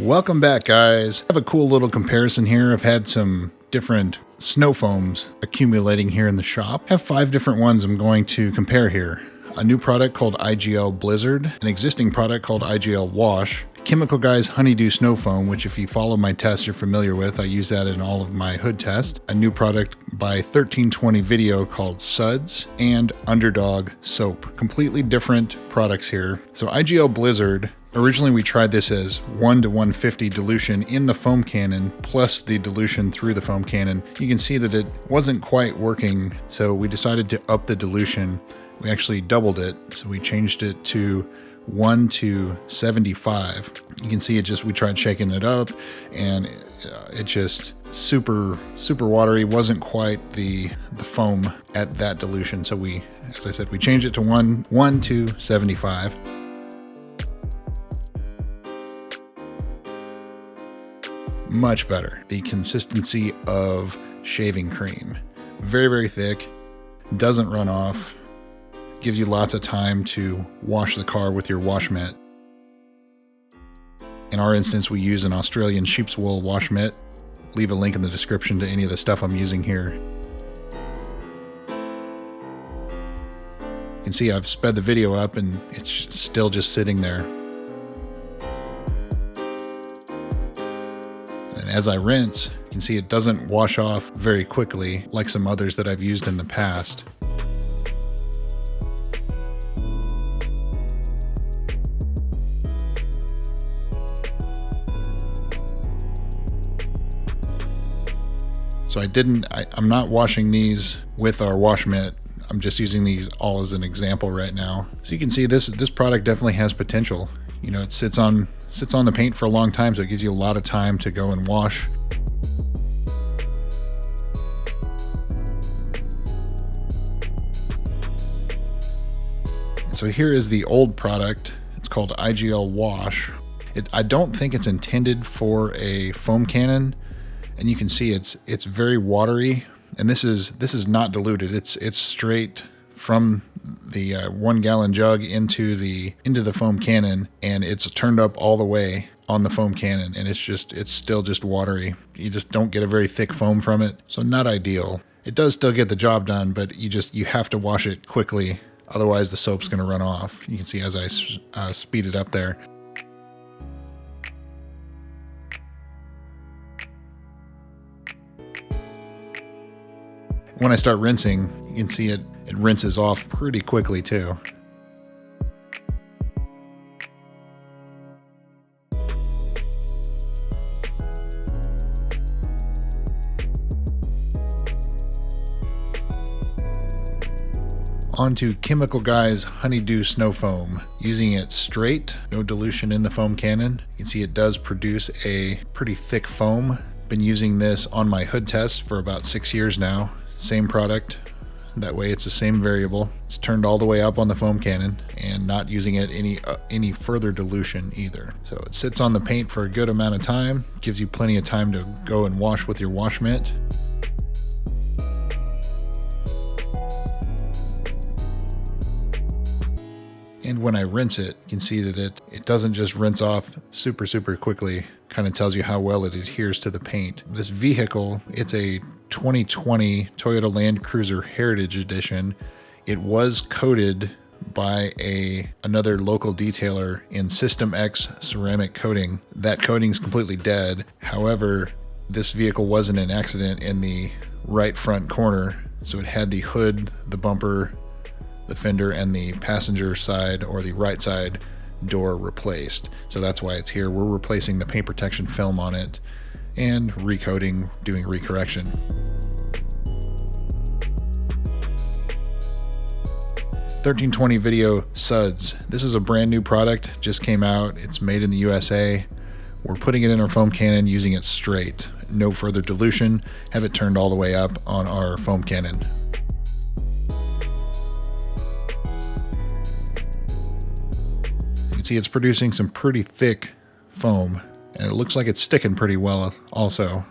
Welcome back, guys. I have a cool little comparison here. I've had some different snow foams accumulating here in the shop. I have 5 different ones I'm going to compare here. A new product called IGL Blizzard, an existing product called IGL Wash, Chemical Guy's Honeydew Snow Foam, which if you follow my tests you're familiar with. I use that in all of my hood tests. A new product by 1320 Video called Suds, and Underdog Soap. Completely different products here. So IGL Blizzard, originally we tried this as 1 to 150 dilution in the foam cannon plus the dilution through the foam cannon. You can see that it wasn't quite working, so we decided to up the dilution. We actually doubled it, so we changed it to 1 to 75. You can see we tried shaking it up, and it just super watery. Wasn't quite the foam at that dilution, so we, as I said, we changed it to 1 to 75. Much better. The consistency of shaving cream, very thick, doesn't run off, gives you lots of time to wash the car with your wash mitt. In our instance, we use an Australian sheep's wool wash mitt. Leave a link in the description to any of the stuff I'm using here. You can see I've sped the video up and it's still just sitting there. And as I rinse, you can see it doesn't wash off very quickly like some others that I've used in the past. So I'm not washing these with our wash mitt. I'm just using these all as an example right now. So you can see this product definitely has potential. You know, it sits on the paint for a long time, so it gives you a lot of time to go and wash. So here is the old product. It's called IGL Wash. I don't think it's intended for a foam cannon. And you can see it's very watery, and this is not diluted. It's straight from the 1 gallon jug into the foam cannon, and it's turned up all the way on the foam cannon, and it's still just watery. You just don't get a very thick foam from it, so not ideal. It does still get the job done, but you have to wash it quickly, otherwise the soap's going to run off. You can see as I speed it up there. When I start rinsing, you can see it rinses off pretty quickly too. On to Chemical Guy's Honeydew Snow Foam. Using it straight, no dilution in the foam cannon. You can see it does produce a pretty thick foam. Been using this on my hood test for about 6 years now. Same product, that way it's the same variable. It's turned all the way up on the foam cannon and not using it any further dilution either. So it sits on the paint for a good amount of time, gives you plenty of time to go and wash with your wash mitt. And when I rinse it, you can see that it doesn't just rinse off super quickly. Kind of tells you how well it adheres to the paint. This vehicle, it's a 2020 Toyota Land Cruiser Heritage Edition. It was coated by another local detailer in System X ceramic coating. That coating's completely dead. However, this vehicle was in an accident in the right front corner, so it had the hood, the bumper, the fender, and the passenger side or the right side door replaced. So that's why it's here. We're replacing the paint protection film on it and recoating, doing recorrection. "1320 Video Suds." This is a brand new product, just came out. It's made in the USA. We're putting it in our foam cannon, using it straight. No further dilution. Have it turned all the way up on our foam cannon. You can see it's producing some pretty thick foam, and it looks like it's sticking pretty well also.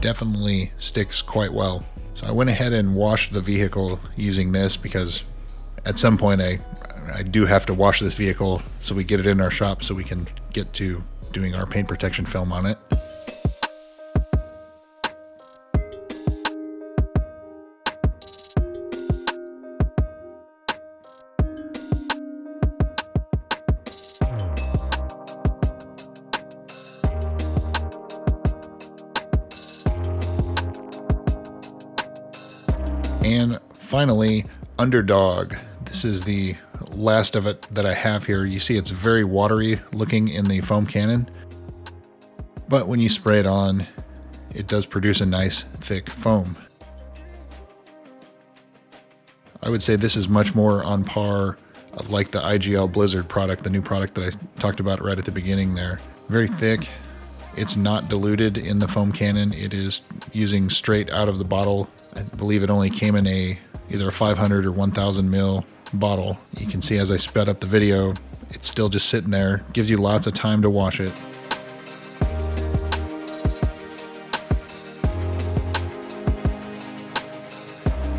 definitely sticks quite well. So I went ahead and washed the vehicle using this because at some point I do have to wash this vehicle so we get it in our shop so we can get to doing our paint protection film on it. And finally, Underdog. This is the last of it that I have here. You see it's very watery looking in the foam cannon, but when you spray it on, it does produce a nice thick foam. I would say this is much more on par of like the IGL Blizzard product, the new product that I talked about right at the beginning there. Very thick. It's not diluted in the foam cannon. It is using straight out of the bottle. I believe it only came in either a 500 or 1000 ml bottle. You can see as I sped up the video, it's still just sitting there. Gives you lots of time to wash it.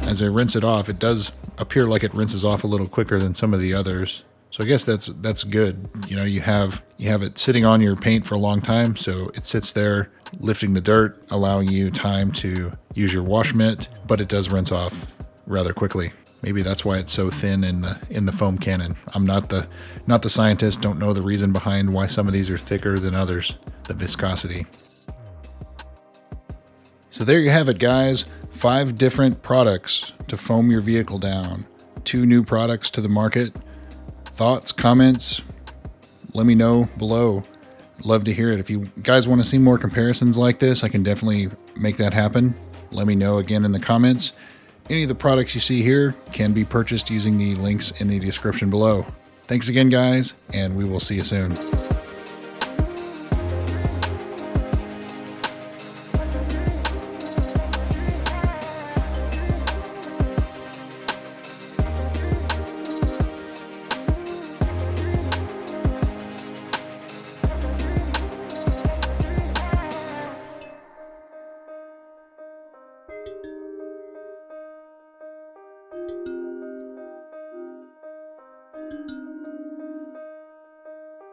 As I rinse it off, it does appear like it rinses off a little quicker than some of the others. So I guess that's good. You know, you have it sitting on your paint for a long time, so it sits there lifting the dirt, allowing you time to use your wash mitt, but it does rinse off rather quickly. Maybe that's why it's so thin in the foam cannon. I'm not the scientist, don't know the reason behind why some of these are thicker than others, the viscosity. So there you have it, guys. 5 different products to foam your vehicle down. 2 new products to the market. Thoughts, comments, let me know below. Love to hear it. If you guys want to see more comparisons like this, I can definitely make that happen. Let me know again in the comments. Any of the products you see here can be purchased using the links in the description below. Thanks again, guys, and we will see you soon.